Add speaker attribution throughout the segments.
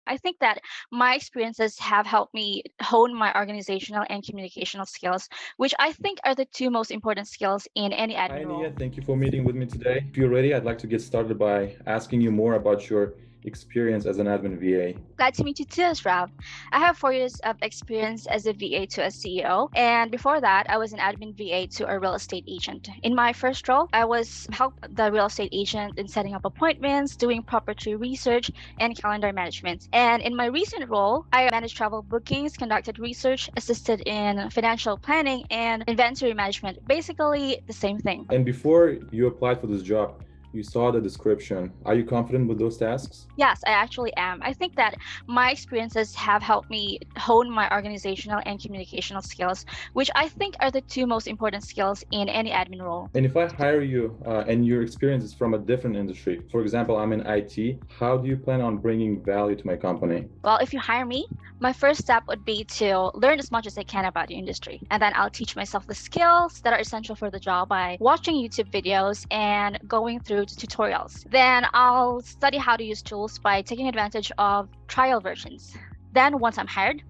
Speaker 1: I think that my experiences have helped me hone my organizational and communicational skills, which I think are the two most important skills in any
Speaker 2: Hi,
Speaker 1: admin
Speaker 2: Nia.
Speaker 1: role.
Speaker 2: Thank you for meeting with me today. If you're ready, I'd like to get started by asking you more about your experience as an admin VA.
Speaker 1: Glad to meet you too, Rav. I have 4 years of experience as a VA to a CEO, and before that, I was an admin VA to a real estate agent. In my first role, I was helped the real estate agent in setting up appointments, doing property research, and calendar management. And in my recent role, I managed travel bookings, conducted research, assisted in financial planning, and inventory management. Basically, the same thing.
Speaker 2: And before you applied for this job, you saw the description. Are you confident with those tasks?
Speaker 1: Yes, I actually am. I think that my experiences have helped me hone my organizational and communicational skills, which I think are the two most important skills in any admin role.
Speaker 2: And if I hire you and your experience is from a different industry, for example, I'm in IT, how do you plan on bringing value to my company?
Speaker 1: Well, if you hire me, my first step would be to learn as much as I can about the industry. And then I'll teach myself the skills that are essential for the job by watching YouTube videos and going through the tutorials. Then I'll study how to use tools by taking advantage of trial versions. Then once I'm hired,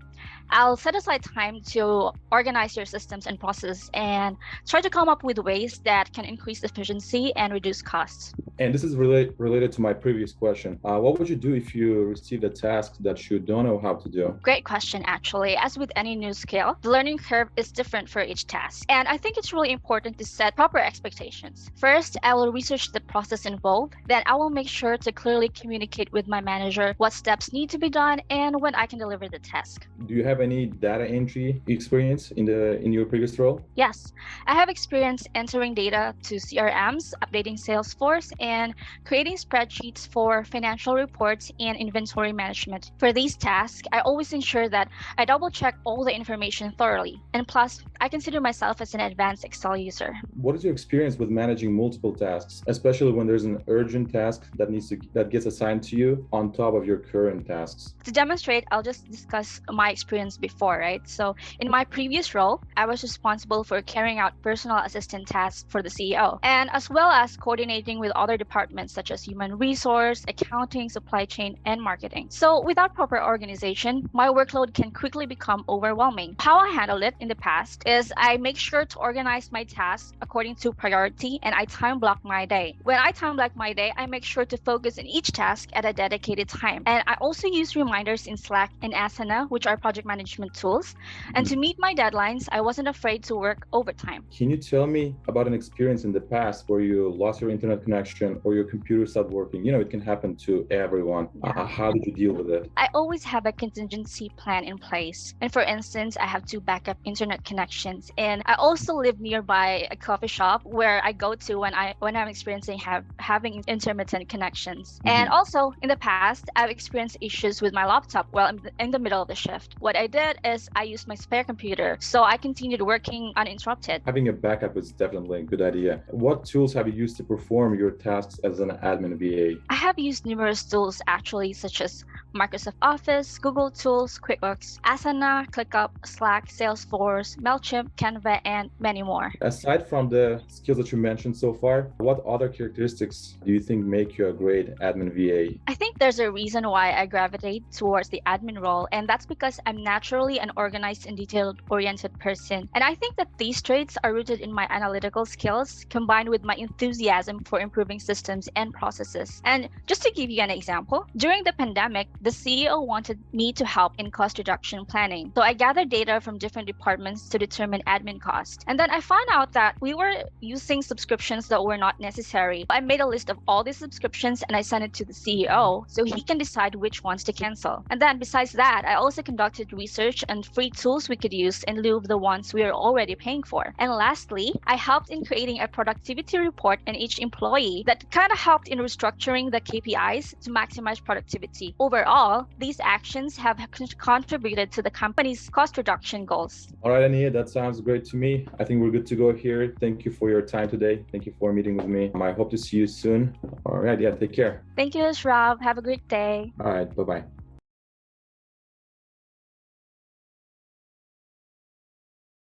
Speaker 1: I'll set aside time to organize your systems and process and try to come up with ways that can increase efficiency and reduce costs.
Speaker 2: And this is related to my previous question. What would you do if you received a task that you don't know how to do?
Speaker 1: Great question, actually. As with any new skill, the learning curve is different for each task. And I think it's really important to set proper expectations. First, I will research the process involved. Then I will make sure to clearly communicate with my manager what steps need to be done and when I can deliver the task.
Speaker 2: Do you have any data entry experience in your previous role?
Speaker 1: Yes, I have experience entering data to CRMs, updating Salesforce, and creating spreadsheets for financial reports and inventory management. For these tasks, I always ensure that I double check all the information thoroughly. And plus, I consider myself as an advanced Excel user.
Speaker 2: What is your experience with managing multiple tasks, especially when there's an urgent task that gets assigned to you on top of your current tasks?
Speaker 1: To demonstrate, I'll just discuss my experience before, right? So in my previous role, I was responsible for carrying out personal assistant tasks for the CEO, and as well as coordinating with other departments such as human resource, accounting, supply chain, and marketing. So without proper organization, my workload can quickly become overwhelming. How I handled it in the past is I make sure to organize my tasks according to priority and I time block my day. When I time block my day, I make sure to focus on each task at a dedicated time. And I also use reminders in Slack and Asana, which are project management tools. And to meet my deadlines, I wasn't afraid to work overtime.
Speaker 2: Can you tell me about an experience in the past where you lost your internet connection or your computer stopped working? It can happen to everyone. How did you deal with it?
Speaker 1: I always have a contingency plan in place. And for instance, I have 2 backup internet connections. And I also live nearby a coffee shop where I go to when I'm experiencing having intermittent connections. And also in the past, I've experienced issues with my laptop while I'm in the middle of the shift. What I did is I used my spare computer, so I continued working uninterrupted.
Speaker 2: Having a backup is definitely a good idea. What tools have you used to perform your tasks as an admin VA?
Speaker 1: I have used numerous tools actually, such as Microsoft Office, Google Tools, QuickBooks, Asana, ClickUp, Slack, Salesforce, MailChimp, Canva, and many more.
Speaker 2: Aside from the skills that you mentioned so far, what other characteristics do you think make you a great admin VA?
Speaker 1: I think there's a reason why I gravitate towards the admin role, and that's because I'm naturally an organized and detail-oriented person. And I think that these traits are rooted in my analytical skills combined with my enthusiasm for improving systems and processes. And just to give you an example, during the pandemic, the CEO wanted me to help in cost reduction planning. So I gathered data from different departments to determine admin costs. And then I found out that we were using subscriptions that were not necessary. I made a list of all these subscriptions and I sent it to the CEO so he can decide which ones to cancel. And then besides that, I also conducted research on free tools we could use in lieu of the ones we are already paying for. And lastly, I helped in creating a productivity report on each employee that kind of helped in restructuring the KPIs to maximize productivity. Overall, these actions have contributed to the company's cost reduction goals.
Speaker 2: All right, Ania, that sounds great to me. I think we're good to go here. Thank you for your time today. Thank you for meeting with me. I hope to see you soon. All right, yeah, take care.
Speaker 1: Thank you, Rob. Have a great day.
Speaker 2: All right, bye-bye.